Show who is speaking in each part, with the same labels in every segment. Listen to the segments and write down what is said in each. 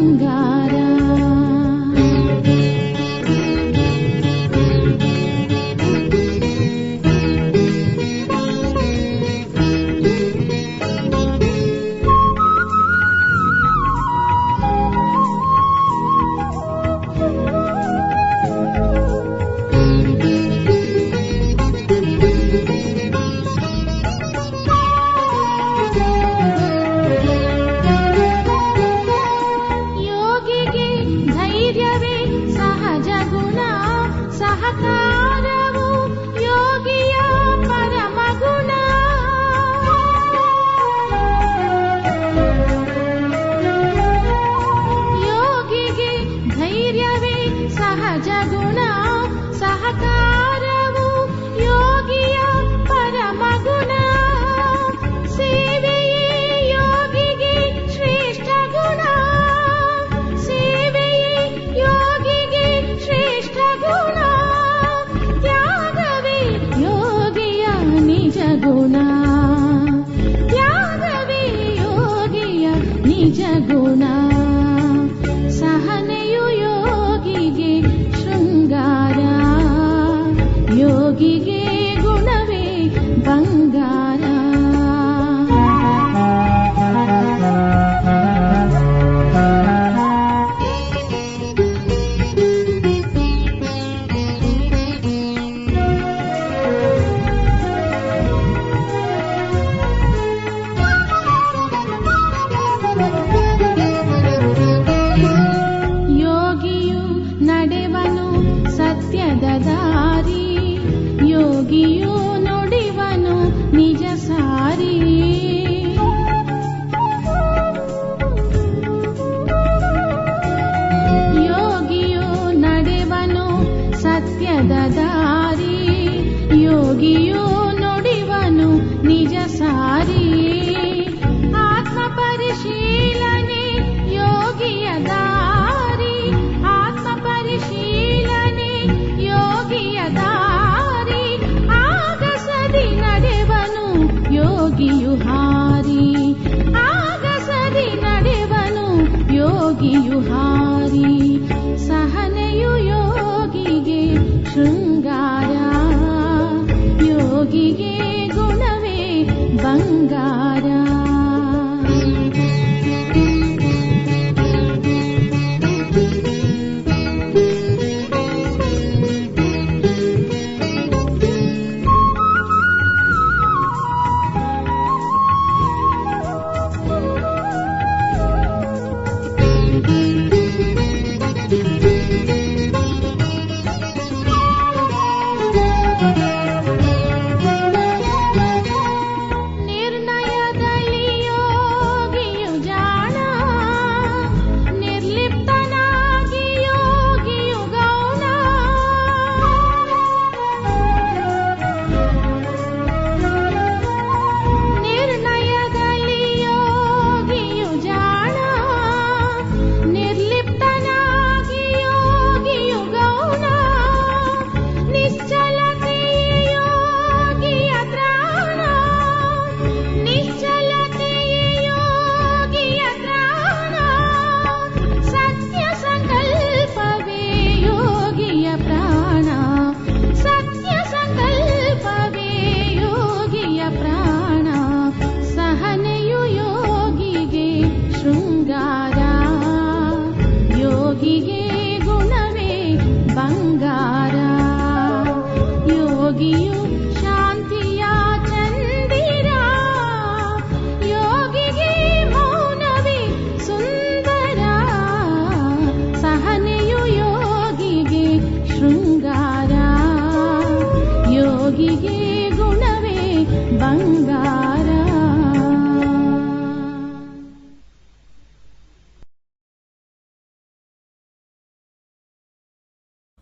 Speaker 1: ಬಂಗಾರ.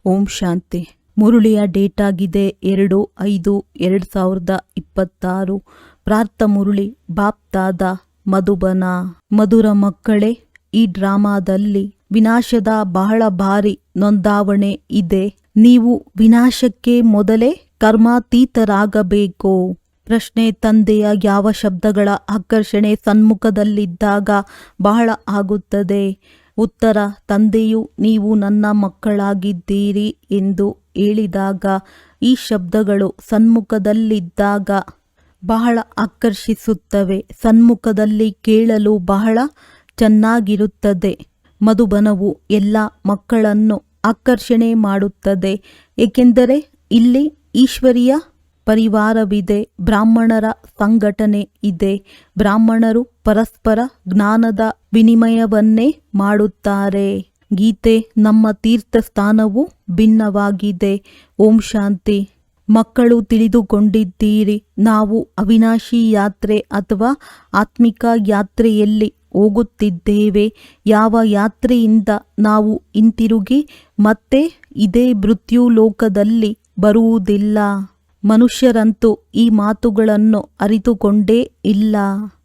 Speaker 2: ಓಂ ಶಾಂತಿ. ಮುರುಳಿಯ ಡೇಟ್ ಆಗಿದೆ 2/5/2026. ಪ್ರಾರ್ಥ ಮುರುಳಿ ಬಾಪ್ ದಾದ ಮಧುಬನ. ಮಧುರ ಮಕ್ಕಳೇ, ಈ ಡ್ರಾಮಾದಲ್ಲಿ ವಿನಾಶದ ಬಹಳ ಭಾರಿ ನೋಂದಾವಣೆ ಇದೆ. ನೀವು ವಿನಾಶಕ್ಕೆ ಮೊದಲೇ ಕರ್ಮಾತೀತರಾಗಬೇಕು. ಪ್ರಶ್ನೆ: ತಂದೆಯ ಯಾವ ಶಬ್ದಗಳ ಆಕರ್ಷಣೆ ಸನ್ಮುಖದಲ್ಲಿದ್ದಾಗ ಬಹಳ ಆಗುತ್ತದೆ? ಉತ್ತರ: ತಂದೆಯು ನೀವು ನನ್ನ ಮಕ್ಕಳಾಗಿದ್ದೀರಿ ಎಂದು ಹೇಳಿದಾಗ ಈ ಶಬ್ದಗಳು ಸನ್ಮುಖದಲ್ಲಿದ್ದಾಗ ಬಹಳ ಆಕರ್ಷಿಸುತ್ತವೆ. ಸನ್ಮುಖದಲ್ಲಿ ಕೇಳಲು ಬಹಳ ಚೆನ್ನಾಗಿರುತ್ತದೆ. ಮಧುಬನವು ಎಲ್ಲ ಮಕ್ಕಳನ್ನು ಆಕರ್ಷಣೆ ಮಾಡುತ್ತದೆ, ಏಕೆಂದರೆ ಇಲ್ಲಿ ಈಶ್ವರೀಯ ಪರಿವಾರವಿದೆ, ಬ್ರಾಹ್ಮಣರ ಸಂಘಟನೆ ಇದೆ. ಬ್ರಾಹ್ಮಣರು ಪರಸ್ಪರ ಜ್ಞಾನದ ವಿನಿಮಯವನ್ನೇ ಮಾಡುತ್ತಾರೆ. ಗೀತೆ: ನಮ್ಮ ತೀರ್ಥಸ್ಥಾನವು ಭಿನ್ನವಾಗಿದೆ. ಓಂ ಶಾಂತಿ. ಮಕ್ಕಳು ತಿಳಿದುಕೊಂಡಿದ್ದೀರಿ, ನಾವು ಅವಿನಾಶಿ ಯಾತ್ರೆ ಅಥವಾ ಆತ್ಮಿಕ ಯಾತ್ರೆಯಲ್ಲಿ ಹೋಗುತ್ತಿದ್ದೇವೆ. ಯಾವ ಯಾತ್ರೆಯಿಂದ ನಾವು ಹಿಂತಿರುಗಿ ಮತ್ತೆ ಇದೇ ಮೃತ್ಯು ಲೋಕದಲ್ಲಿ ಬರುವುದಿಲ್ಲ. ಮನುಷ್ಯರಂತೂ ಈ ಮಾತುಗಳನ್ನು ಅರಿತುಕೊಂಡೇ ಇಲ್ಲ.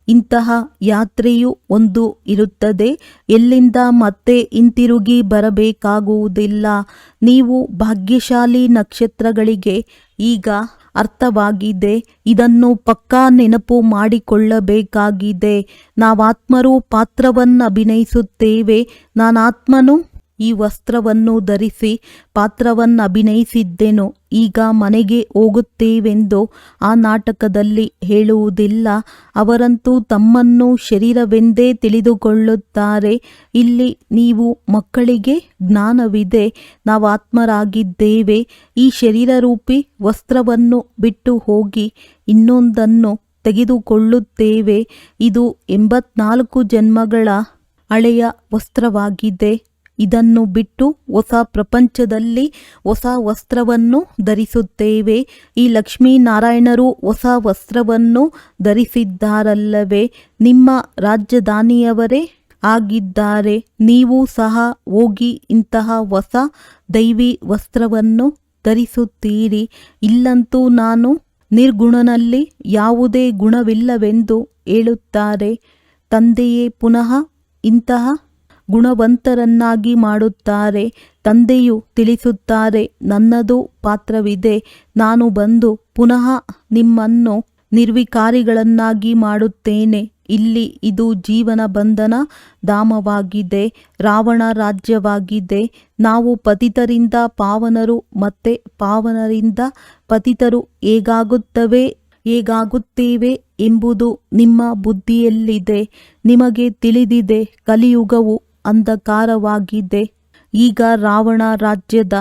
Speaker 2: ಇಂತಹ ಯಾತ್ರೆಯು ಒಂದು ಇರುತ್ತದೆ, ಎಲ್ಲಿಂದ ಮತ್ತೆ ಹಿಂತಿರುಗಿ ಬರಬೇಕಾಗುವುದಿಲ್ಲ. ನೀವು ಭಾಗ್ಯಶಾಲಿ ನಕ್ಷತ್ರಗಳಿಗೆ ಈಗ ಅರ್ಥವಾಗಿದೆ. ಇದನ್ನು ಪಕ್ಕಾ ನೆನಪು ಮಾಡಿಕೊಳ್ಳಬೇಕಾಗಿದೆ. ನಾವಾತ್ಮರು ಪಾತ್ರವನ್ನಭಿನಯಿಸುತ್ತೇವೆ. ನಾನಾತ್ಮನು ಈ ವಸ್ತ್ರವನ್ನು ಧರಿಸಿ ಪಾತ್ರವನ್ನಭಿನಯಿಸಿದ್ದೆನು, ಈಗ ಮನೆಗೆ ಹೋಗುತ್ತೇವೆಂದು ಆ ನಾಟಕದಲ್ಲಿ ಹೇಳುವುದಿಲ್ಲ. ಅವರಂತೂ ತಮ್ಮನ್ನು ಶರೀರವೆಂದೇ ತಿಳಿದುಕೊಳ್ಳುತ್ತಾರೆ. ಇಲ್ಲಿ ನೀವು ಮಕ್ಕಳಿಗೆ ಜ್ಞಾನವಿದೆ, ನಾವಾತ್ಮರಾಗಿದ್ದೇವೆ. ಈ ಶರೀರರೂಪಿ ವಸ್ತ್ರವನ್ನು ಬಿಟ್ಟು ಹೋಗಿ ಇನ್ನೊಂದನ್ನು ತೆಗೆದುಕೊಳ್ಳುತ್ತೇವೆ. ಇದು 84 ಜನ್ಮಗಳ ಹಳೆಯ ವಸ್ತ್ರವಾಗಿದೆ. ಇದನ್ನು ಬಿಟ್ಟು ಹೊಸ ಪ್ರಪಂಚದಲ್ಲಿ ಹೊಸ ವಸ್ತ್ರವನ್ನು ಧರಿಸುತ್ತೇವೆ. ಈ ಲಕ್ಷ್ಮೀನಾರಾಯಣರು ಹೊಸ ವಸ್ತ್ರವನ್ನು ಧರಿಸಿದ್ದಾರಲ್ಲವೇ? ನಿಮ್ಮ ರಾಜಧಾನಿಯವರೇ ಆಗಿದ್ದಾರೆ. ನೀವು ಸಹ ಹೋಗಿ ಇಂತಹ ಹೊಸ ದೈವಿ ವಸ್ತ್ರವನ್ನು ಧರಿಸುತ್ತೀರಿ. ಇಲ್ಲಂತೂ ನಾನು ನಿರ್ಗುಣನಲ್ಲಿ ಯಾವುದೇ ಗುಣವಿಲ್ಲವೆಂದು ಹೇಳುತ್ತಾರೆ. ತಂದೆಯೇ ಪುನಃ ಇಂತಹ ಗುಣವಂತರನ್ನಾಗಿ ಮಾಡುತ್ತಾರೆ. ತಂದೆಯು ತಿಳಿಸುತ್ತಾರೆ, ನನ್ನದು ಪಾತ್ರವಿದೆ. ನಾನು ಬಂದು ಪುನಃ ನಿಮ್ಮನ್ನು ನಿರ್ವಿಕಾರಿಗಳನ್ನಾಗಿ ಮಾಡುತ್ತೇನೆ. ಇಲ್ಲಿ ಇದು ಜೀವನ ಬಂಧನ ಧಾಮವಾಗಿದೆ, ರಾವಣ ರಾಜ್ಯವಾಗಿದೆ. ನಾವು ಪತಿತರಿಂದ ಪಾವನರು ಮತ್ತೆ ಪಾವನರಿಂದ ಪತಿತರು ಹೇಗಾಗುತ್ತೇವೆ ಎಂಬುದು ನಿಮ್ಮ ಬುದ್ಧಿಯಲ್ಲಿದೆ. ನಿಮಗೆ ತಿಳಿದಿದೆ, ಕಲಿಯುಗವು ಅಂಧಕಾರವಾಗಿದೆ. ಈಗ ರಾವಣ ರಾಜ್ಯದ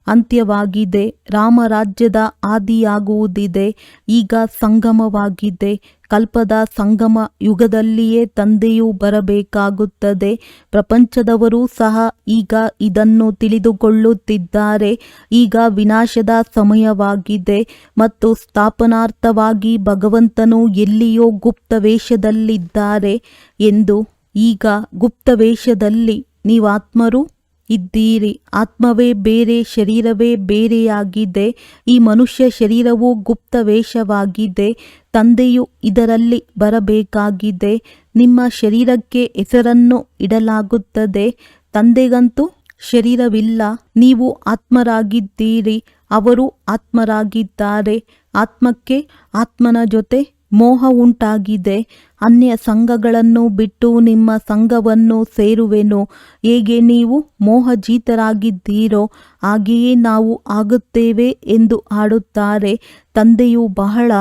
Speaker 2: ಅಂತ್ಯವಾಗಿದೆ, ರಾಮರಾಜ್ಯದ ಆದಿಯಾಗುವುದಿದೆ. ಈಗ ಸಂಗಮವಾಗಿದೆ. ಕಲ್ಪದ ಸಂಗಮ ಯುಗದಲ್ಲಿಯೇ ತಂದೆಯು ಬರಬೇಕಾಗುತ್ತದೆ. ಪ್ರಪಂಚದವರೂ ಸಹ ಈಗ ಇದನ್ನು ತಿಳಿದುಕೊಳ್ಳುತ್ತಿದ್ದಾರೆ. ಈಗ ವಿನಾಶದ ಸಮಯವಾಗಿದೆ ಮತ್ತು ಸ್ಥಾಪನಾರ್ಥವಾಗಿ ಭಗವಂತನು ಎಲ್ಲಿಯೋ ಗುಪ್ತವೇಷದಲ್ಲಿದ್ದಾರೆ ಎಂದು. ಈಗ ಗುಪ್ತವೇಷದಲ್ಲಿ ನೀವಾತ್ಮರು ಇದ್ದೀರಿ. ಆತ್ಮವೇ ಬೇರೆ, ಶರೀರವೇ ಬೇರೆಯಾಗಿದೆ. ಈ ಮನುಷ್ಯ ಶರೀರವು ಗುಪ್ತವೇಷವಾಗಿದೆ. ತಂದೆಯು ಇದರಲ್ಲಿ ಬರಬೇಕಾಗಿದೆ. ನಿಮ್ಮ ಶರೀರಕ್ಕೆ ಹೆಸರನ್ನು ಇಡಲಾಗುತ್ತದೆ. ತಂದೆಗಂತೂ ಶರೀರವಿಲ್ಲ. ನೀವು ಆತ್ಮರಾಗಿದ್ದೀರಿ, ಅವರು ಆತ್ಮರಾಗಿದ್ದಾರೆ. ಆತ್ಮಕ್ಕೆ ಆತ್ಮನ ಜೊತೆ ಮೋಹ ಉಂಟಾಗಿದೆ. ಅನ್ಯ ಸಂಘಗಳನ್ನು ಬಿಟ್ಟು ನಿಮ್ಮ ಸಂಘವನ್ನು ಸೇರುವೆನು. ಹೇಗೆ ನೀವು ಮೋಹಜೀತರಾಗಿದ್ದೀರೋ ಹಾಗೆಯೇ ನಾವು ಆಗುತ್ತೇವೆ ಎಂದು ಹಾಡುತ್ತಾರೆ. ತಂದೆಯು ಬಹಳ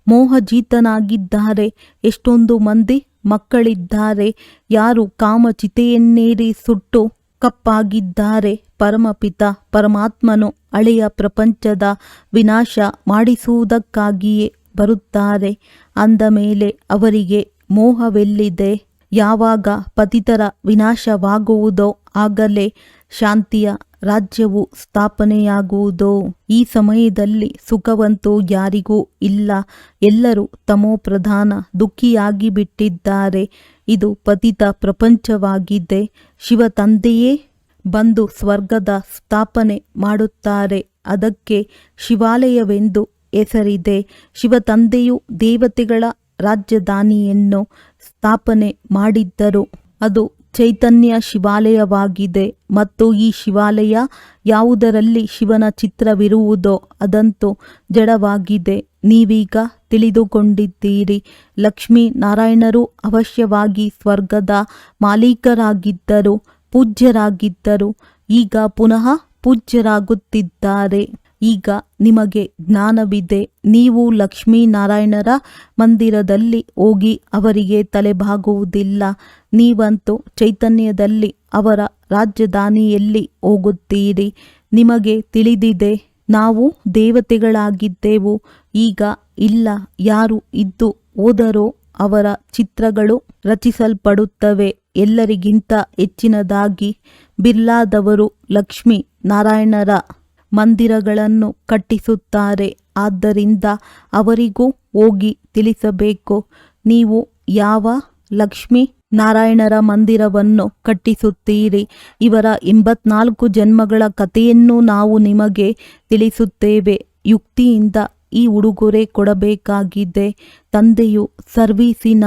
Speaker 2: ಮೋಹಜೀತನಾಗಿದ್ದಾರೆ. ಎಷ್ಟೊಂದು ಮಂದಿ ಮಕ್ಕಳಿದ್ದಾರೆ, ಯಾರು ಕಾಮಚಿತೆಯನ್ನೇರಿ ಸುಟ್ಟು ಕಪ್ಪಾಗಿದ್ದಾರೆ. ಪರಮಪಿತ ಪರಮಾತ್ಮನು ಹಳೆಯ ಪ್ರಪಂಚದ ವಿನಾಶ ಮಾಡಿಸುವುದಕ್ಕಾಗಿಯೇ ಬರುತ್ತಾರೆ. ಅಂದ ಮೇಲೆ ಅವರಿಗೆ ಮೋಹವೆಲ್ಲಿದೆ? ಯಾವಾಗ ಪತಿತರ ವಿನಾಶವಾಗುವುದೋ ಆಗಲೇ ಶಾಂತಿಯ ರಾಜ್ಯವು ಸ್ಥಾಪನೆಯಾಗುವುದೋ. ಈ ಸಮಯದಲ್ಲಿ ಸುಖವಂತೂ ಯಾರಿಗೂ ಇಲ್ಲ. ಎಲ್ಲರೂ ತಮೋಪ್ರಧಾನ ದುಃಖಿಯಾಗಿ ಬಿಟ್ಟಿದ್ದಾರೆ. ಇದು ಪತಿತ ಪ್ರಪಂಚವಾಗಿದೆ. ಶಿವ ತಂದೆಯೇ ಬಂದು ಸ್ವರ್ಗದ ಸ್ಥಾಪನೆ ಮಾಡುತ್ತಾರೆ. ಅದಕ್ಕೆ ಶಿವಾಲಯವೆಂದು ಹೆಸರಿದೆ. ಶಿವತಂದೆಯು ದೇವತೆಗಳ ರಾಜಧಾನಿಯನ್ನು ಸ್ಥಾಪನೆ ಮಾಡಿದ್ದರು. ಅದು ಚೈತನ್ಯ ಶಿವಾಲಯವಾಗಿದೆ. ಮತ್ತು ಈ ಶಿವಾಲಯ ಯಾವುದರಲ್ಲಿ ಶಿವನ ಚಿತ್ರವಿರುವುದೋ ಅದಂತೂ ಜಡವಾಗಿದೆ. ನೀವೀಗ ತಿಳಿದುಕೊಂಡಿದ್ದೀರಿ. ಲಕ್ಷ್ಮೀ ನಾರಾಯಣರು ಅವಶ್ಯವಾಗಿ ಸ್ವರ್ಗದ ಮಾಲೀಕರಾಗಿದ್ದರು. ಪೂಜ್ಯರಾಗಿದ್ದರು, ಈಗ ಪುನಃ ಪೂಜ್ಯರಾಗುತ್ತಿದ್ದಾರೆ. ಈಗ ನಿಮಗೆ ಜ್ಞಾನವಿದೆ. ನೀವು ಲಕ್ಷ್ಮೀನಾರಾಯಣರ ಮಂದಿರದಲ್ಲಿ ಹೋಗಿ ಅವರಿಗೆ ತಲೆಬಾಗುವುದಿಲ್ಲ. ನೀವಂತೂ ಚೈತನ್ಯದಲ್ಲಿ ಅವರ ರಾಜಧಾನಿಯಲ್ಲಿ ಹೋಗುತ್ತೀರಿ. ನಿಮಗೆ ತಿಳಿದಿದೆ, ನಾವು ದೇವತೆಗಳಾಗಿದ್ದೆವು, ಈಗ ಇಲ್ಲ. ಯಾರು ಇದ್ದು ಹೋದರೋ ಅವರ ಚಿತ್ರಗಳು ರಚಿಸಲ್ಪಡುತ್ತವೆ. ಎಲ್ಲರಿಗಿಂತ ಹೆಚ್ಚಿನದಾಗಿ ಬಿರ್ಲಾದವರು ಲಕ್ಷ್ಮೀ ನಾರಾಯಣರ ಮಂದಿರಗಳನ್ನು ಕಟ್ಟಿಸುತ್ತಾರೆ. ಆದ್ದರಿಂದ ಅವರಿಗೂ ಹೋಗಿ ತಿಳಿಸಬೇಕು, ನೀವು ಯಾವ ಲಕ್ಷ್ಮೀ ನಾರಾಯಣರ ಮಂದಿರವನ್ನು ಕಟ್ಟಿಸುತ್ತೀರಿ. ಇವರ 84 ಜನ್ಮಗಳ ಕಥೆಯನ್ನು ನಾವು ನಿಮಗೆ ತಿಳಿಸುತ್ತೇವೆ. ಯುಕ್ತಿಯಿಂದ ಈ ಉಡುಗೊರೆ ಕೊಡಬೇಕಾಗಿದೆ. ತಂದೆಯು ಸರ್ವೀಸಿನ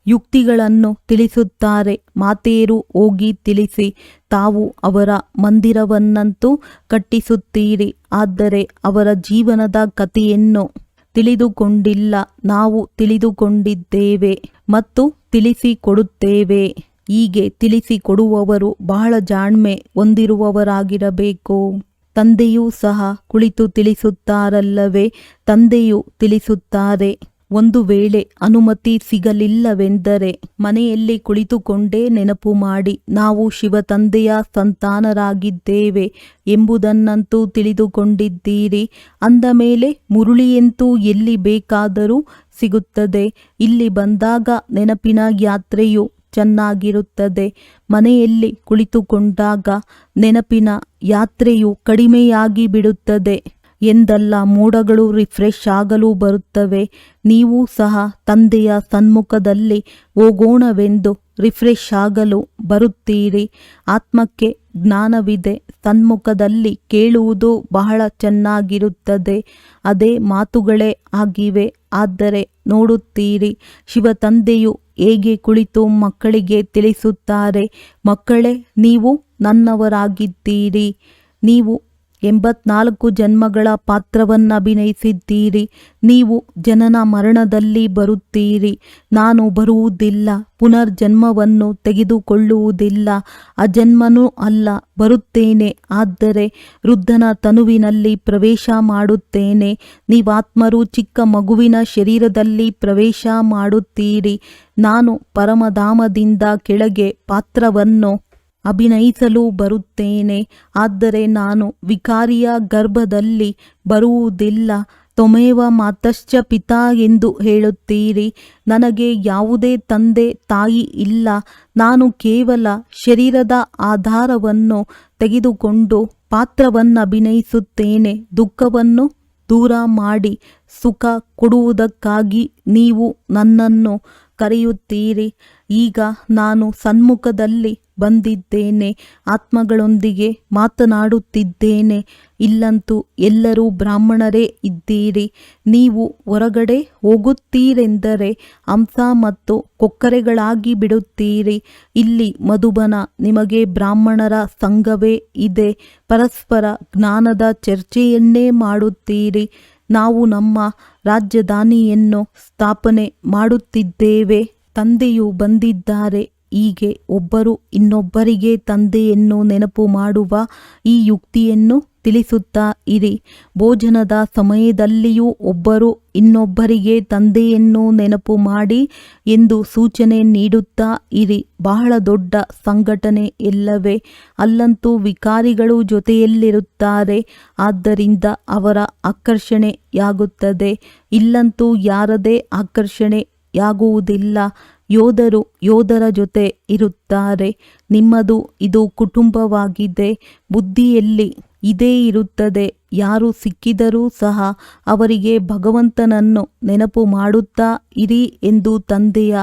Speaker 2: ಯುಕ್ತಿಗಳನ್ನು ತಿಳಿಸುತ್ತಾರೆ. ಮಾತೆಯರು ಹೋಗಿ ತಿಳಿಸಿ, ತಾವು ಅವರ ಮಂದಿರವನ್ನಂತೂ ಕಟ್ಟಿಸುತ್ತೀರಿ, ಆದರೆ ಅವರ ಜೀವನದ ಕಥೆಯನ್ನು ತಿಳಿದುಕೊಂಡಿಲ್ಲ. ನಾವು ತಿಳಿದುಕೊಂಡಿದ್ದೇವೆ ಮತ್ತು ತಿಳಿಸಿಕೊಡುತ್ತೇವೆ. ಹೀಗೆ ತಿಳಿಸಿಕೊಡುವವರು ಬಹಳ ಜಾಣ್ಮೆ ಹೊಂದಿರುವವರಾಗಿರಬೇಕು. ತಂದೆಯೂ ಸಹ ಕುಳಿತು ತಿಳಿಸುತ್ತಾರಲ್ಲವೇ? ತಂದೆಯು ತಿಳಿಸುತ್ತಾರೆ. ಒಂದು ವೇಳೆ ಅನುಮತಿ ಸಿಗಲಿಲ್ಲವೆಂದರೆ ಮನೆಯಲ್ಲಿ ಕುಳಿತುಕೊಂಡೇ ನೆನಪು ಮಾಡಿ, ನಾವು ಶಿವ ತಂದೆಯ ಸಂತಾನರಾಗಿದ್ದೇವೆ ಎಂಬುದನ್ನಂತೂ ತಿಳಿದುಕೊಂಡಿದ್ದೀರಿ. ಅಂದ ಮೇಲೆ ಮುರುಳಿಯಂತೂ ಎಲ್ಲಿ ಬೇಕಾದರೂ ಸಿಗುತ್ತದೆ. ಇಲ್ಲಿ ಬಂದಾಗ ನೆನಪಿನ ಯಾತ್ರೆಯು ಚೆನ್ನಾಗಿರುತ್ತದೆ. ಮನೆಯಲ್ಲಿ ಕುಳಿತುಕೊಂಡಾಗ ನೆನಪಿನ ಯಾತ್ರೆಯು ಕಡಿಮೆಯಾಗಿ ಬಿಡುತ್ತದೆ ಎಂದಲ್ಲ, ಮೋಡಗಳು ರಿಫ್ರೆಶ್ ಆಗಲು ಬರುತ್ತವೆ. ನೀವು ಸಹ ತಂದೆಯ ಸನ್ಮುಖದಲ್ಲಿ ಹೋಗೋಣವೆಂದು ರಿಫ್ರೆಶ್ ಆಗಲು ಬರುತ್ತೀರಿ. ಆತ್ಮಕ್ಕೆ ಜ್ಞಾನವಿದೆ. ಸನ್ಮುಖದಲ್ಲಿ ಕೇಳುವುದು ಬಹಳ ಚೆನ್ನಾಗಿರುತ್ತದೆ. ಅದೇ ಮಾತುಗಳೇ ಆಗಿವೆ. ಆದರೆ ನೋಡುತ್ತೀರಿ, ಶಿವ ತಂದೆಯು ಹೇಗೆ ಕುಳಿತು ಮಕ್ಕಳಿಗೆ ತಿಳಿಸುತ್ತಾರೆ. ಮಕ್ಕಳೇ, ನೀವು ನನ್ನವರಾಗಿದ್ದೀರಿ. ನೀವು 84 ಜನ್ಮಗಳ ಪಾತ್ರವನ್ನಭಿನಯಿಸಿದ್ದೀರಿ. ನೀವು ಜನನ ಮರಣದಲ್ಲಿ ಬರುತ್ತೀರಿ. ನಾನು ಬರುವುದಿಲ್ಲ, ಪುನರ್ಜನ್ಮವನ್ನು ತೆಗೆದುಕೊಳ್ಳುವುದಿಲ್ಲ. ಅಜನ್ಮನೂ ಅಲ್ಲ, ಬರುತ್ತೇನೆ. ಆದರೆ ವೃದ್ಧನ ತನುವಿನಲ್ಲಿ ಪ್ರವೇಶ ಮಾಡುತ್ತೇನೆ. ನೀವಾತ್ಮರು ಚಿಕ್ಕ ಮಗುವಿನ ಶರೀರದಲ್ಲಿ ಪ್ರವೇಶ ಮಾಡುತ್ತೀರಿ. ನಾನು ಪರಮಧಾಮದಿಂದ ಕೆಳಗೆ ಪಾತ್ರವನ್ನು ಅಭಿನಯಿಸಲು ಬರುತ್ತೇನೆ. ಆದರೆ ನಾನು ವಿಕಾರಿಯ ಗರ್ಭದಲ್ಲಿ ಬರುವುದಿಲ್ಲ. ತ್ವಮೇವ ಮಾತಶ್ಚ ಪಿತಾ ಎಂದು ಹೇಳುತ್ತೀರಿ. ನನಗೆ ಯಾವುದೇ ತಂದೆ ತಾಯಿ ಇಲ್ಲ. ನಾನು ಕೇವಲ ಶರೀರದ ಆಧಾರವನ್ನು ತೆಗೆದುಕೊಂಡು ಪಾತ್ರವನ್ನಭಿನಯಿಸುತ್ತೇನೆ. ದುಃಖವನ್ನು ದೂರ ಮಾಡಿ ಸುಖ ಕೊಡುವುದಕ್ಕಾಗಿ ನೀವು ನನ್ನನ್ನು ಕರೆಯುತ್ತೀರಿ. ಈಗ ನಾನು ಸನ್ಮುಖದಲ್ಲಿ ಬಂದಿದ್ದೇನೆ, ಆತ್ಮಗಳೊಂದಿಗೆ ಮಾತನಾಡುತ್ತಿದ್ದೇನೆ. ಇಲ್ಲಂತೂ ಎಲ್ಲರೂ ಬ್ರಾಹ್ಮಣರೇ ಇದ್ದೀರಿ. ನೀವು ಹೊರಗಡೆ ಹೋಗುತ್ತೀರೆಂದರೆ ಹಂಸ ಮತ್ತು ಕೊಕ್ಕರೆಗಳಾಗಿ ಬಿಡುತ್ತೀರಿ. ಇಲ್ಲಿ ಮಧುಬನ, ನಿಮಗೆ ಬ್ರಾಹ್ಮಣರ ಸಂಘವೇ ಇದೆ. ಪರಸ್ಪರ ಜ್ಞಾನದ ಚರ್ಚೆಯನ್ನೇ ಮಾಡುತ್ತೀರಿ. ನಾವು ನಮ್ಮ ರಾಜಧಾನಿಯನ್ನು ಸ್ಥಾಪನೆ ಮಾಡುತ್ತಿದ್ದೇವೆ. ತಂದೆಯು ಬಂದಿದ್ದಾರೆ. ಹೀಗೆ ಒಬ್ಬರು ಇನ್ನೊಬ್ಬರಿಗೆ ತಂದೆಯನ್ನು ನೆನಪು ಮಾಡುವ ಈ ಯುಕ್ತಿಯನ್ನು ತಿಳಿಸುತ್ತಾ ಇರಿ. ಭೋಜನದ ಸಮಯದಲ್ಲಿಯೂ ಒಬ್ಬರು ಇನ್ನೊಬ್ಬರಿಗೆ ತಂದೆಯನ್ನು ನೆನಪು ಮಾಡಿ ಎಂದು ಸೂಚನೆ ನೀಡುತ್ತಾ ಇರಿ. ಬಹಳ ದೊಡ್ಡ ಸಂಘಟನೆ ಎಲ್ಲವೇ? ಅಲ್ಲಂತೂ ವಿಕಾರಿಗಳು ಜೊತೆಯಲ್ಲಿರುತ್ತಾರೆ. ಆದ್ದರಿಂದ ಅವರ ಆಕರ್ಷಣೆಯಾಗುತ್ತದೆ. ಇಲ್ಲಂತೂ ಯಾರದೇ ಆಕರ್ಷಣೆಯಾಗುವುದಿಲ್ಲ. ಯೋಧರು ಯೋಧರ ಜೊತೆ ಇರುತ್ತಾರೆ. ನಿಮ್ಮದು ಇದು ಕುಟುಂಬವಾಗಿದೆ. ಬುದ್ಧಿಯಲ್ಲಿ ಇದೇ ಇರುತ್ತದೆ. ಯಾರು ಸಿಕ್ಕಿದರೂ ಸಹ ಅವರಿಗೆ ಭಗವಂತನನ್ನು ನೆನಪು ಮಾಡುತ್ತಾ ಇರಿ ಎಂದು ತಂದೆಯ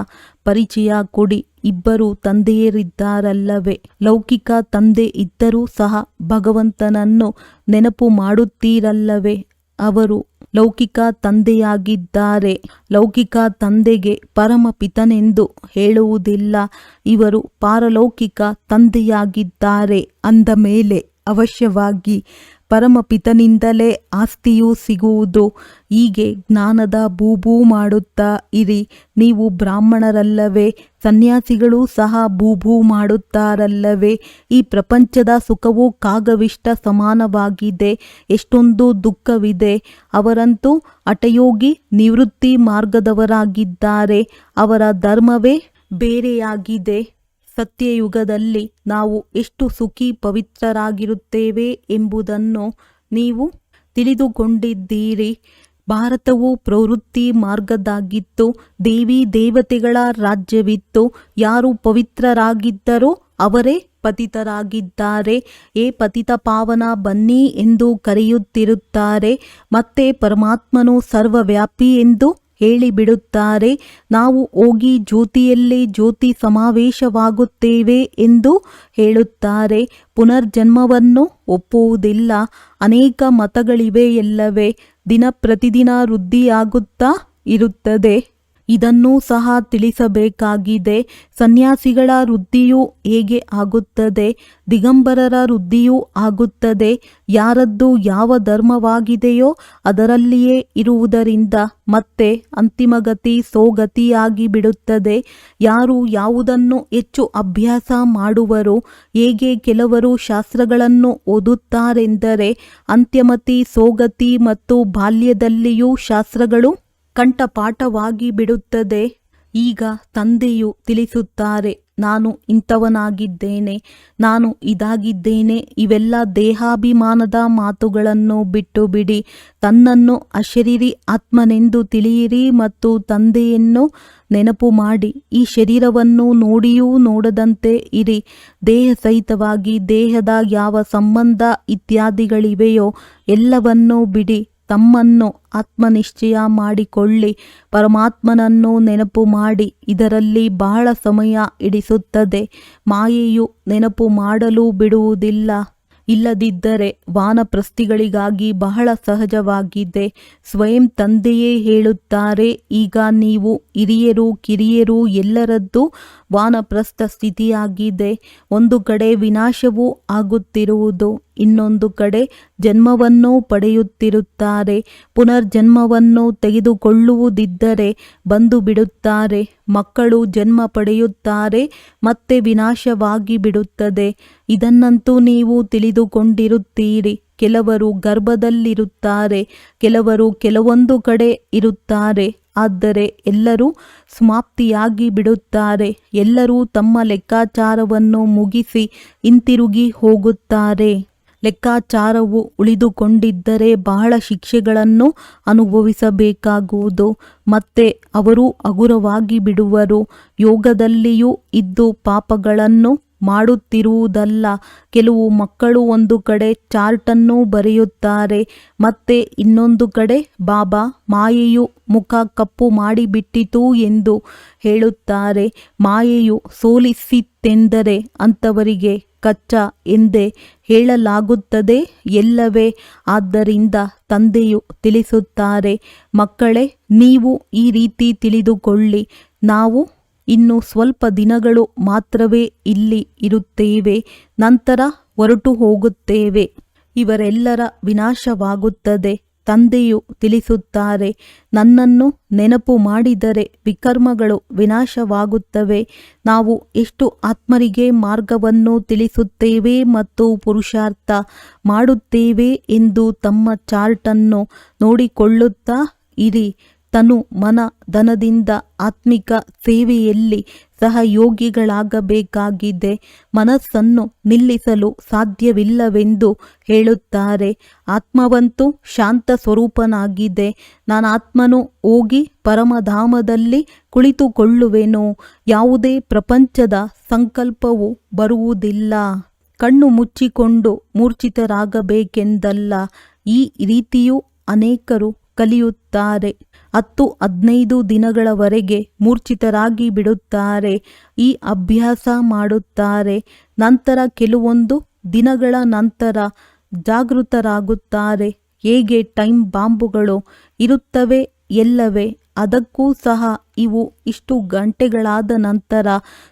Speaker 2: ಪರಿಚಯ ಕೊಡಿ. ಇಬ್ಬರು ತಂದೆಯರಿದ್ದಾರಲ್ಲವೇ? ಲೌಕಿಕ ತಂದೆ ಇದ್ದರೂ ಸಹ ಭಗವಂತನನ್ನು ನೆನಪು ಮಾಡುತ್ತೀರಲ್ಲವೇ? ಅವರು ಲೌಕಿಕ ತಂದೆಯಾಗಿದ್ದಾರೆ. ಲೌಕಿಕ ತಂದೆಗೆ ಪರಮಪಿತನೆಂದು ಹೇಳುವುದಿಲ್ಲ. ಇವರು ಪಾರಲೌಕಿಕ ತಂದೆಯಾಗಿದ್ದಾರೆ ಅಂದ ಮೇಲೆ ಅವಶ್ಯವಾಗಿ ಪರಮಪಿತನಿಂದಲೇ ಆಸ್ತಿಯು ಸಿಗುವುದು. ಹೀಗೆ ಜ್ಞಾನದ ಬೂಬೂ ಮಾಡುತ್ತಾ ಇರಿ. ನೀವು ಬ್ರಾಹ್ಮಣರಲ್ಲವೇ? ಸನ್ಯಾಸಿಗಳು ಸಹ ಬೂಬೂ ಮಾಡುತ್ತಾರಲ್ಲವೇ? ಈ ಪ್ರಪಂಚದ ಸುಖವು ಕಾಗವಿಷ್ಟ ಸಮಾನವಾಗಿದೆ. ಎಷ್ಟೊಂದು ದುಃಖವಿದೆ. ಅವರಂತೂ ಹಠಯೋಗಿ ನಿವೃತ್ತಿ ಮಾರ್ಗದವರಾಗಿದ್ದಾರೆ. ಅವರ ಧರ್ಮವೇ ಬೇರೆಯಾಗಿದೆ. ಸತ್ಯಯುಗದಲ್ಲಿ ನಾವು ಎಷ್ಟು ಸುಖಿ ಪವಿತ್ರರಾಗಿರುತ್ತೇವೆ ಎಂಬುದನ್ನು ನೀವು ತಿಳಿದುಕೊಂಡಿದ್ದೀರಿ. ಭಾರತವು ಪ್ರವೃತ್ತಿ ಮಾರ್ಗದಾಗಿತ್ತು. ದೇವಿ ದೇವತೆಗಳ ರಾಜ್ಯವಿತ್ತು. ಯಾರು ಪವಿತ್ರರಾಗಿದ್ದರೋ ಅವರೇ ಪತಿತರಾಗಿದ್ದಾರೆ. ಏ ಪತಿತ ಪಾವನ ಬನ್ನಿ ಎಂದು ಕರೆಯುತ್ತಿರುತ್ತಾರೆ. ಮತ್ತೆ ಪರಮಾತ್ಮನು ಸರ್ವವ್ಯಾಪಿ ಎಂದು ಹೇಳಿಬಿಡುತ್ತಾರೆ. ನಾವು ಹೋಗಿ ಜ್ಯೋತಿಯಲ್ಲಿ ಜ್ಯೋತಿ ಸಮಾವೇಶವಾಗುತ್ತೇವೆ ಎಂದು ಹೇಳುತ್ತಾರೆ. ಪುನರ್ಜನ್ಮವನ್ನು ಒಪ್ಪುವುದಿಲ್ಲ. ಅನೇಕ ಮತಗಳಿವೆಯಲ್ಲವೇ? ದಿನ ಪ್ರತಿದಿನ ವೃದ್ಧಿಯಾಗುತ್ತಾ ಇರುತ್ತದೆ. ಇದನ್ನೂ ಸಹ ತಿಳಿಸಬೇಕಾಗಿದೆ. ಸನ್ಯಾಸಿಗಳ ವೃದ್ಧಿಯೂ ಹೇಗೆ ಆಗುತ್ತದೆ? ದಿಗಂಬರರ ವೃದ್ಧಿಯೂ ಆಗುತ್ತದೆ. ಯಾರದ್ದು ಯಾವ ಧರ್ಮವಾಗಿದೆಯೋ ಅದರಲ್ಲಿಯೇ ಇರುವುದರಿಂದ ಮತ್ತೆ ಅಂತಿಮಗತಿ ಸೋಗತಿಯಾಗಿ ಬಿಡುತ್ತದೆ. ಯಾರು ಯಾವುದನ್ನು ಹೆಚ್ಚು ಅಭ್ಯಾಸ ಮಾಡುವರೋ, ಹೇಗೆ ಕೆಲವರು ಶಾಸ್ತ್ರಗಳನ್ನು ಓದುತ್ತಾರೆಂದರೆ ಅಂತ್ಯಮತಿ ಸೋಗತಿ ಮತ್ತು ಬಾಲ್ಯದಲ್ಲಿಯೂ ಶಾಸ್ತ್ರಗಳು ಕಂಠಪಾಠವಾಗಿ ಬಿಡುತ್ತದೆ. ಈಗ ತಂದೆಯು ತಿಳಿಸುತ್ತಾರೆ, ನಾನು ಇಂಥವನಾಗಿದ್ದೇನೆ, ನಾನು ಇದಾಗಿದ್ದೇನೆ. ಇವೆಲ್ಲ ದೇಹಾಭಿಮಾನದ ಮಾತುಗಳನ್ನು ಬಿಟ್ಟು ಬಿಡಿ. ತನ್ನನ್ನು ಅಶರೀರಿ ಆತ್ಮನೆಂದು ತಿಳಿಯಿರಿ ಮತ್ತು ತಂದೆಯನ್ನು ನೆನಪು ಮಾಡಿ. ಈ ಶರೀರವನ್ನು ನೋಡಿಯೂ ನೋಡದಂತೆ ಇರಿ. ದೇಹ ಸಹಿತವಾಗಿ ದೇಹದ ಯಾವ ಸಂಬಂಧ ಇತ್ಯಾದಿಗಳಿವೆಯೋ ಎಲ್ಲವನ್ನೂ ಬಿಡಿ. ತಮ್ಮನ್ನು ಆತ್ಮನಿಶ್ಚಯ ಮಾಡಿಕೊಳ್ಳಿ. ಪರಮಾತ್ಮನನ್ನು ನೆನಪು ಮಾಡಿ. ಇದರಲ್ಲಿ ಬಹಳ ಸಮಯ ಹಿಡಿಸುತ್ತದೆ. ಮಾಯೆಯು ನೆನಪು ಮಾಡಲು ಬಿಡುವುದಿಲ್ಲ. ಇಲ್ಲದಿದ್ದರೆ ವಾನಪ್ರಸ್ಥಿಗಳಿಗಾಗಿ ಬಹಳ ಸಹಜವಾಗಿದೆ. ಸ್ವಯಂ ತಂದೆಯೇ ಹೇಳುತ್ತಾರೆ, ಈಗ ನೀವು ಹಿರಿಯರು ಕಿರಿಯರು ಎಲ್ಲರದ್ದು ವಾನಪ್ರಸ್ಥ ಸ್ಥಿತಿಯಾಗಿದೆ. ಒಂದು ಕಡೆ ವಿನಾಶವೂ ಆಗುತ್ತಿರುವುದು, ಇನ್ನೊಂದು ಕಡೆ ಜನ್ಮವನ್ನು ಪಡೆಯುತ್ತಿರುತ್ತಾರೆ. ಪುನರ್ಜನ್ಮವನ್ನು ತೆಗೆದುಕೊಳ್ಳುವುದಿದ್ದರೆ ಬಂದು ಬಿಡುತ್ತಾರೆ. ಮಕ್ಕಳು ಜನ್ಮ ಪಡೆಯುತ್ತಾರೆ, ಮತ್ತೆ ವಿನಾಶವಾಗಿ ಬಿಡುತ್ತದೆ. ಇದನ್ನಂತೂ ನೀವು ತಿಳಿದುಕೊಂಡಿರುತ್ತೀರಿ. ಕೆಲವರು ಗರ್ಭದಲ್ಲಿರುತ್ತಾರೆ, ಕೆಲವರು ಕೆಲವೊಂದು ಕಡೆ ಇರುತ್ತಾರೆ. ಆದರೆ ಎಲ್ಲರೂ ಸಮಾಪ್ತಿಯಾಗಿ ಬಿಡುತ್ತಾರೆ. ಎಲ್ಲರೂ ತಮ್ಮ ಲೆಕ್ಕಾಚಾರವನ್ನು ಮುಗಿಸಿ ಹಿಂತಿರುಗಿ ಹೋಗುತ್ತಾರೆ. ಲೆಕ್ಕಾಚಾರವು ಉಳಿದುಕೊಂಡಿದ್ದರೆ ಬಹಳ ಶಿಕ್ಷೆಗಳನ್ನು ಅನುಭವಿಸಬೇಕಾಗುವುದು. ಮತ್ತೆ ಅವರು ಹಗುರವಾಗಿ ಬಿಡುವರು. ಯೋಗದಲ್ಲಿಯೂ ಇದ್ದು ಪಾಪಗಳನ್ನು ಮಾಡುತ್ತಿರುವುದಲ್ಲ. ಕೆಲವು ಮಕ್ಕಳು ಒಂದು ಕಡೆ ಚಾರ್ಟನ್ನು ಬರೆಯುತ್ತಾರೆ, ಮತ್ತೆ ಇನ್ನೊಂದು ಕಡೆ ಬಾಬಾ ಮಾಯೆಯು ಮುಖ ಕಪ್ಪು ಮಾಡಿಬಿಟ್ಟಿತು ಎಂದು ಹೇಳುತ್ತಾರೆ. ಮಾಯೆಯು ಸೋಲಿಸಿತೆಂದರೆ ಅಂಥವರಿಗೆ ಕಚ್ಚಾ ಎಂದೇ ಹೇಳಲಾಗುತ್ತದೆ ಎಲ್ಲವೇ? ಆದ್ದರಿಂದ ತಂದೆಯು ತಿಳಿಸುತ್ತಾರೆ, ಮಕ್ಕಳೇ, ನೀವು ಈ ರೀತಿ ತಿಳಿದುಕೊಳ್ಳಿ. ನಾವು ಇನ್ನು ಸ್ವಲ್ಪ ದಿನಗಳು ಮಾತ್ರವೇ ಇಲ್ಲಿ ಇರುತ್ತೇವೆ, ನಂತರ ಹೊರಟು ಹೋಗುತ್ತೇವೆ. ಇವರೆಲ್ಲರ ವಿನಾಶವಾಗುತ್ತದೆ. ತಂದೆಯು ತಿಳಿಸುತ್ತಾರೆ, ನನ್ನನ್ನು ನೆನಪು ಮಾಡಿದರೆ ವಿಕರ್ಮಗಳು ವಿನಾಶವಾಗುತ್ತವೆ. ನಾವು ಎಷ್ಟು ಆತ್ಮರಿಗೆ ಮಾರ್ಗವನ್ನು ತಿಳಿಸುತ್ತೇವೆ ಮತ್ತು ಪುರುಷಾರ್ಥ ಮಾಡುತ್ತೇವೆ ಎಂದು ತಮ್ಮ ಚಾರ್ಟನ್ನು ನೋಡಿಕೊಳ್ಳುತ್ತಾ ಇರಿ. ತನು ಮನ ಧನದಿಂದ ಆತ್ಮಿಕ ಸೇವೆಯಲ್ಲಿ ಸಹಯೋಗಿಗಳಾಗಬೇಕಾಗಿದೆ. ಮನಸ್ಸನ್ನು ನಿಲ್ಲಿಸಲು ಸಾಧ್ಯವಿಲ್ಲವೆಂದು ಹೇಳುತ್ತಾರೆ. ಆತ್ಮವಂತೂ ಶಾಂತ ಸ್ವರೂಪನಾಗಿದೆ. ನಾನಾತ್ಮನು ಹೋಗಿ ಪರಮಧಾಮದಲ್ಲಿ ಕುಳಿತುಕೊಳ್ಳುವೆನು. ಯಾವುದೇ ಪ್ರಪಂಚದ ಸಂಕಲ್ಪವು ಬರುವುದಿಲ್ಲ. ಕಣ್ಣು ಮುಚ್ಚಿಕೊಂಡು ಮೂರ್ಛಿತರಾಗಬೇಕೆಂದಲ್ಲ. ಈ ರೀತಿಯೂ ಅನೇಕರು ಕಲಿಯುತ್ತಾರೆ. 10-15 ದಿನಗಳವರೆಗೆ ಮೂರ್ಛಿತರಾಗಿ ಬಿಡುತ್ತಾರೆ. ಈ ಅಭ್ಯಾಸ ಮಾಡುತ್ತಾರೆ. ನಂತರ ಕೆಲವೊಂದು ದಿನಗಳ ನಂತರ ಜಾಗೃತರಾಗುತ್ತಾರೆ. ಹೇಗೆ ಟೈಮ್ ಬಾಂಬುಗಳು ಇರುತ್ತವೆ ಎಲ್ಲವೇ? ಅದಕ್ಕೂ ಸಹ ಇವು ಇಷ್ಟು ಗಂಟೆಗಳಾದ ನಂತರ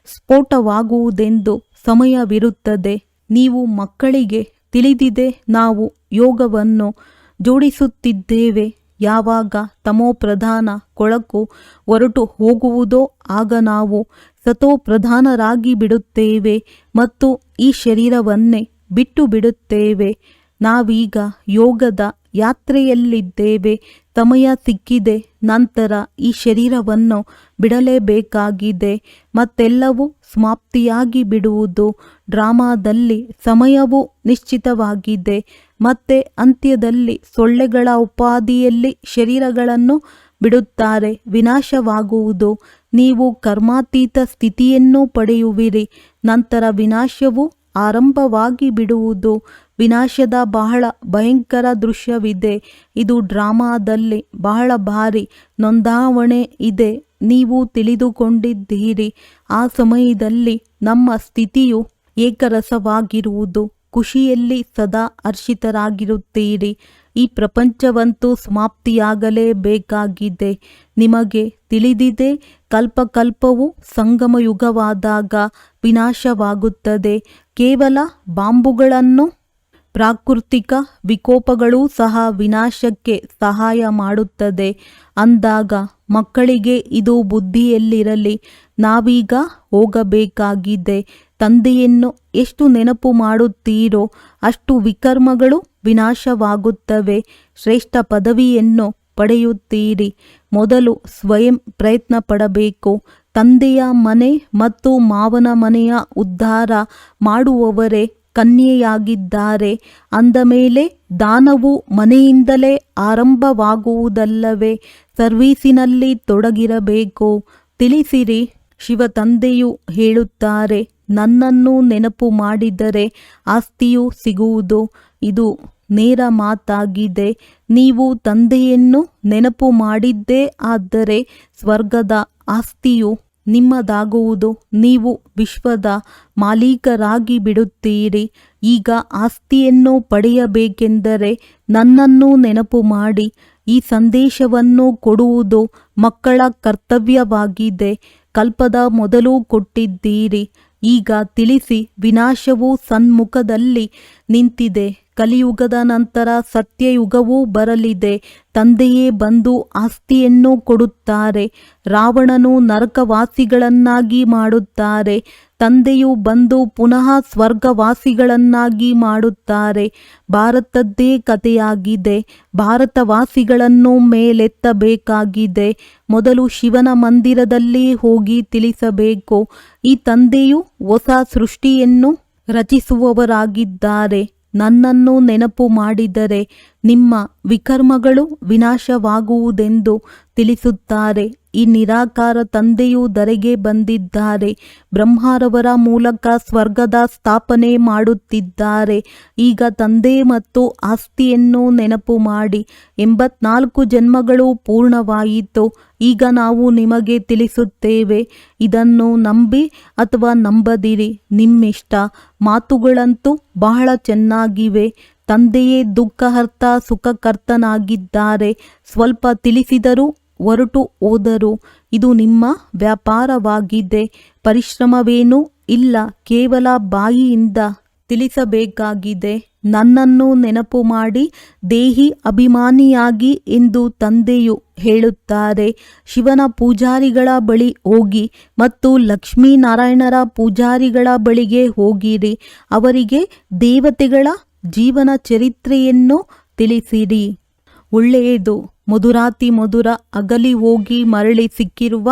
Speaker 2: ಸ್ಫೋಟವಾಗುವುದೆಂದು ಸಮಯವಿರುತ್ತದೆ. ನೀವು ಮಕ್ಕಳಿಗೆ ತಿಳಿದಿದೆ. ನಾವು ಯೋಗವನ್ನು ಜೋಡಿಸುತ್ತಿದ್ದೇವೆ. ಯಾವಾಗ ತಮೋಪ್ರಧಾನ ಕೊಳಕು ಹೊರಟು ಹೋಗುವುದೋ ಆಗ ನಾವು ಸತೋಪ್ರಧಾನರಾಗಿ ಬಿಡುತ್ತೇವೆ ಮತ್ತು ಈ ಶರೀರವನ್ನೇ ಬಿಟ್ಟು ಬಿಡುತ್ತೇವೆ. ನಾವೀಗ ಯೋಗದ ಯಾತ್ರೆಯಲ್ಲಿದ್ದೇವೆ. ಸಮಯ ಸಿಕ್ಕಿದೆ. ನಂತರ ಈ ಶರೀರವನ್ನು ಬಿಡಲೇಬೇಕಾಗಿದೆ. ಮತ್ತೆಲ್ಲವೂ ಸಮಾಪ್ತಿಯಾಗಿ ಬಿಡುವುದು. ಡ್ರಾಮಾದಲ್ಲಿ ಸಮಯವು ನಿಶ್ಚಿತವಾಗಿದೆ. ಮತ್ತೆ ಅಂತ್ಯದಲ್ಲಿ ಸೊಳ್ಳೆಗಳ ಉಪಾಧಿಯಲ್ಲಿ ಶರೀರಗಳನ್ನು ಬಿಡುತ್ತಾರೆ. ವಿನಾಶವಾಗುವುದು. ನೀವು ಕರ್ಮಾತೀತ ಸ್ಥಿತಿಯನ್ನು ಪಡೆಯುವಿರಿ. ನಂತರ ವಿನಾಶವು ಆರಂಭವಾಗಿ ಬಿಡುವುದು. ವಿನಾಶದ ಬಹಳ ಭಯಂಕರ ದೃಶ್ಯವಿದೆ. ಇದು ಡ್ರಾಮಾದಲ್ಲಿ ಬಹಳ ಭಾರಿ ನೋಂದಾವಣೆ ಇದೆ. ನೀವು ತಿಳಿದುಕೊಂಡಿದ್ದೀರಿ. ಆ ಸಮಯದಲ್ಲಿ ನಮ್ಮ ಸ್ಥಿತಿಯು ಏಕರಸವಾಗಿರುವುದು. ಖುಷಿಯಲ್ಲಿ ಸದಾ ಹರ್ಷಿತರಾಗಿರುತ್ತೀರಿ. ಈ ಪ್ರಪಂಚವಂತೂ ಸಮಾಪ್ತಿಯಾಗಲೇಬೇಕಾಗಿದೆ. ನಿಮಗೆ ತಿಳಿದಿದೆ, ಕಲ್ಪಕಲ್ಪವು ಸಂಗಮಯುಗವಾದಾಗ ವಿನಾಶವಾಗುತ್ತದೆ. ಕೇವಲ ಬಾಂಬುಗಳನ್ನು ಪ್ರಾಕೃತಿಕ ವಿಕೋಪಗಳೂ ಸಹ ವಿನಾಶಕ್ಕೆ ಸಹಾಯ ಮಾಡುತ್ತದೆ. ಅಂದಾಗ ಮಕ್ಕಳಿಗೆ ಇದು ಬುದ್ಧಿಯಲ್ಲಿರಲಿ. ನಾವೀಗ ಹೋಗಬೇಕಾಗಿದೆ. ತಂದೆಯನ್ನು ಎಷ್ಟು ನೆನಪು ಮಾಡುತ್ತೀರೋ ಅಷ್ಟು ವಿಕರ್ಮಗಳು ವಿನಾಶವಾಗುತ್ತವೆ. ಶ್ರೇಷ್ಠ ಪದವಿಯನ್ನು ಪಡೆಯುತ್ತೀರಿ. ಮೊದಲು ಸ್ವಯಂ ಪ್ರಯತ್ನ ಪಡಬೇಕು. ತಂದೆಯ ಮನೆ ಮತ್ತು ಮಾವನ ಮನೆಯ ಉದ್ಧಾರ ಮಾಡುವವರೇ ಕನ್ಯೆಯಾಗಿದ್ದಾರೆ. ಅಂದ ಮೇಲೆ ದಾನವು ಮನೆಯಿಂದಲೇ ಆರಂಭವಾಗುವುದಲ್ಲವೇ? ಸರ್ವೀಸಿನಲ್ಲಿ ತೊಡಗಿರಬೇಕು. ತಿಳಿಸಿರಿ. ಶಿವ ತಂದೆಯು ಹೇಳುತ್ತಾರೆ, ನನ್ನನ್ನು ನೆನಪು ಮಾಡಿದರೆ ಆಸ್ತಿಯು ಸಿಗುವುದು. ಇದು ನೇರ ಮಾತಾಗಿದೆ. ನೀವು ತಂದೆಯನ್ನು ನೆನಪು ಮಾಡಿದ್ದೇ ಆದರೆ ಸ್ವರ್ಗದ ಆಸ್ತಿಯು ನಿಮ್ಮದಾಗುವುದು. ನೀವು ವಿಶ್ವದ ಮಾಲೀಕರಾಗಿ ಬಿಡುತ್ತೀರಿ. ಈಗ ಆಸ್ತಿಯನ್ನು ಪಡೆಯಬೇಕೆಂದರೆ ನನ್ನನ್ನು ನೆನಪು ಮಾಡಿ. ಈ ಸಂದೇಶವನ್ನು ಕೊಡುವುದು ಮಕ್ಕಳ ಕರ್ತವ್ಯವಾಗಿದೆ. ಕಲ್ಪದ ಮೊದಲು ಕೊಟ್ಟಿದ್ದೀರಿ. ಈಗ ತಿಳಿಸಿ. ವಿನಾಶವು ಸನ್ಮುಖದಲ್ಲಿ ನಿಂತಿದೆ. ಕಲಿಯುಗದ ನಂತರ ಸತ್ಯಯುಗವೂ ಬರಲಿದೆ. ತಂದೆಯೇ ಬಂದು ಆಸ್ತಿಯನ್ನು ಕೊಡುತ್ತಾರೆ. ರಾವಣನು ನರಕವಾಸಿಗಳನ್ನಾಗಿ ಮಾಡುತ್ತಾರೆ. ತಂದೆಯು ಬಂದು ಪುನಃ ಸ್ವರ್ಗವಾಸಿಗಳನ್ನಾಗಿ ಮಾಡುತ್ತಾರೆ. ಭಾರತದ್ದೇ ಕಥೆಯಾಗಿದೆ. ಭಾರತವಾಸಿಗಳನ್ನು ಮೇಲೆತ್ತಬೇಕಾಗಿದೆ. ಮೊದಲು ಶಿವನ ಮಂದಿರದಲ್ಲಿ ಹೋಗಿ ತಿಳಿಸಬೇಕು. ಈ ತಂದೆಯು ಹೊಸ ಸೃಷ್ಟಿಯನ್ನು ರಚಿಸುವವರಾಗಿದ್ದಾರೆ. ನನ್ನನ್ನು ನೆನಪು ಮಾಡಿದರೆ ನಿಮ್ಮ ವಿಕರ್ಮಗಳು ವಿನಾಶವಾಗುವುದೆಂದು ತಿಳಿಸುತ್ತಾರೆ. ಈ ನಿರಾಕಾರ ತಂದೆಯು ಧರೆಗೆ ಬಂದಿದ್ದಾರೆ. ಬ್ರಹ್ಮರವರ ಮೂಲಕ ಸ್ವರ್ಗದ ಸ್ಥಾಪನೆ ಮಾಡುತ್ತಿದ್ದಾರೆ. ಈಗ ತಂದೆ ಮತ್ತು ಆಸ್ತಿಯನ್ನು ನೆನಪು ಮಾಡಿ. 84 ಜನ್ಮಗಳು ಪೂರ್ಣವಾಯಿತು. ಈಗ ನಾವು ನಿಮಗೆ ತಿಳಿಸುತ್ತೇವೆ. ಇದನ್ನು ನಂಬಿ ಅಥವಾ ನಂಬದಿರಿ, ನಿಮ್ಮಿಷ್ಟ. ಮಾತುಗಳಂತೂ ಬಹಳ ಚೆನ್ನಾಗಿವೆ. ತಂದೆಯೇ ದುಃಖಹರ್ತ ಸುಖಕರ್ತನಾಗಿದ್ದಾರೆ. ಸ್ವಲ್ಪ ತಿಳಿಸಿದರೂ ಹೊರಟು ಹೋದರು. ಇದು ನಿಮ್ಮ ವ್ಯಾಪಾರವಾಗಿದೆ. ಪರಿಶ್ರಮವೇನೂ ಇಲ್ಲ. ಕೇವಲ ಬಾಯಿಯಿಂದ ತಿಳಿಸಬೇಕಾಗಿದೆ. ನನ್ನನ್ನು ನೆನಪು ಮಾಡಿ ದೇಹಿ ಅಭಿಮಾನಿಯಾಗಿ ಎಂದು ತಂದೆಯು ಹೇಳುತ್ತಾರೆ. ಶಿವನ ಪೂಜಾರಿಗಳ ಬಳಿ ಹೋಗಿ ಮತ್ತು ಲಕ್ಷ್ಮೀನಾರಾಯಣರ ಪೂಜಾರಿಗಳ ಬಳಿಗೆ ಹೋಗಿರಿ. ಅವರಿಗೆ ದೇವತೆಗಳ ಜೀವನ ಚರಿತ್ರೆಯನ್ನು ತಿಳಿಸಿರಿ. ಒಳ್ಳೆಯದು. ಮಧುರಾತಿ ಮಧುರ ಅಗಲಿ ಹೋಗಿ ಮರಳಿ ಸಿಕ್ಕಿರುವ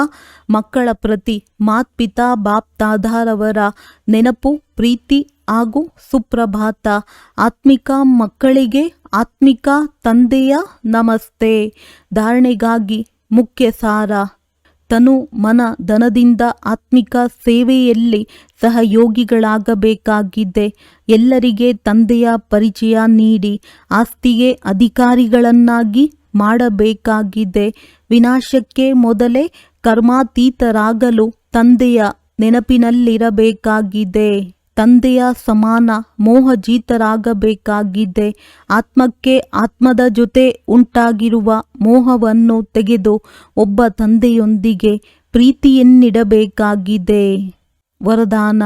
Speaker 2: ಮಕ್ಕಳ ಪ್ರತಿ ಮಾತ್ಪಿತಾ ಬಾಪ್ ದಾದಾರವರ ನೆನಪು, ಪ್ರೀತಿ ಹಾಗೂ ಸುಪ್ರಭಾತ. ಆತ್ಮಿಕ ಮಕ್ಕಳಿಗೆ ಆತ್ಮಿಕ ತಂದೆಯ ನಮಸ್ತೆ. ಧಾರಣೆಗಾಗಿ ಮುಖ್ಯ ಸಾರ. ತನು ಮನ ಧನದಿಂದ ಆತ್ಮಿಕ ಸೇವೆಯಲ್ಲಿ ಸಹಯೋಗಿಗಳಾಗಬೇಕಾಗಿದೆ. ಎಲ್ಲರಿಗೆ ತಂದೆಯ ಪರಿಚಯ ನೀಡಿ ಆಸ್ತಿಗೆ ಅಧಿಕಾರಿಗಳನ್ನಾಗಿ ಮಾಡಬೇಕಾಗಿದೆ. ವಿನಾಶಕ್ಕೆ ಮೊದಲೇ ಕರ್ಮಾತೀತರಾಗಲು ತಂದೆಯ ನೆನಪಿನಲ್ಲಿರಬೇಕಾಗಿದೆ. ತಂದೆಯ ಸಮಾನ ಮೋಹಜೀತರಾಗಬೇಕಾಗಿದೆ. ಆತ್ಮಕ್ಕೆ ಆತ್ಮದ ಜೊತೆ ಉಂಟಾಗಿರುವ ಮೋಹವನ್ನು ತೆಗೆದು ಒಬ್ಬ ತಂದೆಯೊಂದಿಗೆ ಪ್ರೀತಿಯನ್ನಿಡಬೇಕಾಗಿದೆ. ವರದಾನ: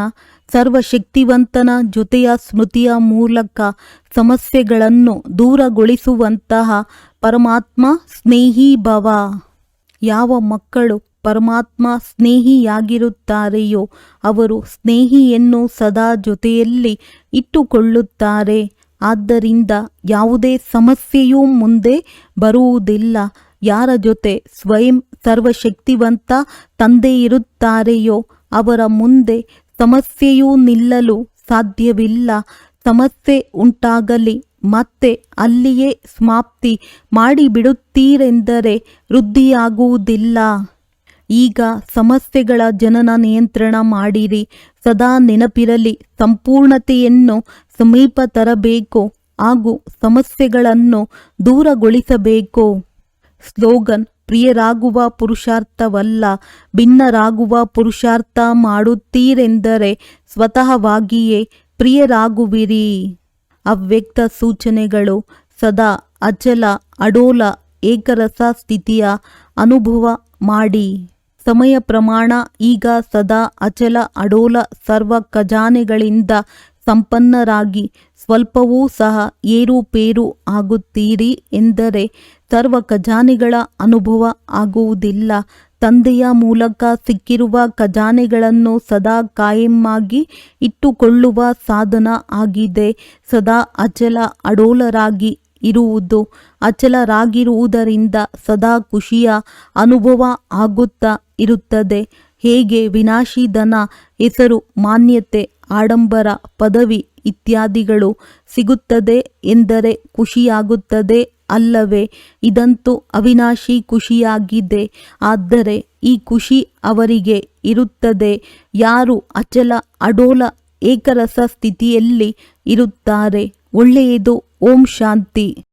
Speaker 2: ಸರ್ವಶಕ್ತಿವಂತನ ಜೊತೆಯ ಸ್ಮೃತಿಯ ಮೂಲಕ ಸಮಸ್ಯೆಗಳನ್ನು ದೂರಗೊಳಿಸುವಂತಹ ಪರಮಾತ್ಮ ಸ್ನೇಹಿ ಭವ. ಯಾವ ಮಕ್ಕಳು ಪರಮಾತ್ಮ ಸ್ನೇಹಿಯಾಗಿರುತ್ತಾರೆಯೋ ಅವರು ಸ್ನೇಹಿಯನ್ನು ಸದಾ ಜೊತೆಯಲ್ಲಿ ಇಟ್ಟುಕೊಳ್ಳುತ್ತಾರೆ. ಆದ್ದರಿಂದ ಯಾವುದೇ ಸಮಸ್ಯೆಯೂ ಮುಂದೆ ಬರುವುದಿಲ್ಲ. ಯಾರ ಜೊತೆ ಸ್ವಯಂ ಸರ್ವಶಕ್ತಿವಂತ ತಂದೆ ಇರುತ್ತಾರೆಯೋ ಅವರ ಮುಂದೆ ಸಮಸ್ಯೆಯೂ ನಿಲ್ಲಲು ಸಾಧ್ಯವಿಲ್ಲ. ಸಮಸ್ಯೆ ಉಂಟಾಗಲಿ ಮತ್ತೆ ಅಲ್ಲಿಯೇ ಸಮಾಪ್ತಿ ಮಾಡಿಬಿಡುತ್ತೀರೆಂದರೆ ವೃದ್ಧಿಯಾಗುವುದಿಲ್ಲ. ಈಗ ಸಮಸ್ಯೆಗಳ ಜನನ ನಿಯಂತ್ರಣ ಮಾಡಿರಿ. ಸದಾ ನೆನಪಿರಲಿ, ಸಂಪೂರ್ಣತೆಯನ್ನು ಸಮೀಪ ತರಬೇಕು ಹಾಗೂ ಸಮಸ್ಯೆಗಳನ್ನು ದೂರಗೊಳಿಸಬೇಕು. ಸ್ಲೋಗನ್: ಪ್ರಿಯರಾಗುವ ಪುರುಷಾರ್ಥವಲ್ಲ, ಭಿನ್ನರಾಗುವ ಪುರುಷಾರ್ಥ ಮಾಡುತ್ತೀರೆಂದರೆ ಸ್ವತಃವಾಗಿಯೇ ಪ್ರಿಯರಾಗುವಿರಿ. ಅವ್ಯಕ್ತ ಸೂಚನೆಗಳು: ಸದಾ ಅಚಲ ಅಡೋಲ ಏಕರಸ ಸ್ಥಿತಿಯ ಅನುಭವ ಮಾಡಿ. ಸಮಯ ಪ್ರಮಾಣ: ಈಗ ಸದಾ ಅಚಲ ಅಡೋಲ ಸರ್ವ ಖಜಾನೆಗಳಿಂದ ಸಂಪನ್ನರಾಗಿ ಸ್ವಲ್ಪವೂ ಸಹ ಏರುಪೇರು ಆಗುತ್ತೀರಿ ಎಂದರೆ ಸರ್ವ ಖಜಾನೆಗಳ ಅನುಭವ ಆಗುವುದಿಲ್ಲ. ತಂದೆಯ ಮೂಲಕ ಸಿಕ್ಕಿರುವ ಖಜಾನೆಗಳನ್ನು ಸದಾ ಕಾಯಮ್ಮಾಗಿ ಇಟ್ಟುಕೊಳ್ಳುವ ಸಾಧನ ಆಗಿದೆ. ಸದಾ ಅಚಲ ಅಡೋಲರಾಗಿ ಇರುವುದು. ಅಚಲರಾಗಿರುವುದರಿಂದ ಸದಾ ಖುಷಿಯ ಅನುಭವ ಆಗುತ್ತಾ ಇರುತ್ತದೆ. ಹೇಗೆ ವಿನಾಶಿ ಧನ, ಹೆಸರು, ಮಾನ್ಯತೆ, ಆಡಂಬರ, ಪದವಿ ಇತ್ಯಾದಿಗಳು ಸಿಗುತ್ತದೆ ಎಂದರೆ ಖುಷಿಯಾಗುತ್ತದೆ ಅಲ್ಲವೇ? ಇದಂತೂ ಅವಿನಾಶಿ ಖುಷಿಯಾಗಿದೆ. ಆದರೆ ಈ ಖುಷಿ ಅವರಿಗೆ ಇರುತ್ತದೆ ಯಾರು ಅಚಲ ಅಡೋಲ ಏಕರಸ ಸ್ಥಿತಿಯಲ್ಲಿ ಇರುತ್ತಾರೆ. ಒಳ್ಳೆಯದು. ಓಂ ಶಾಂತಿ.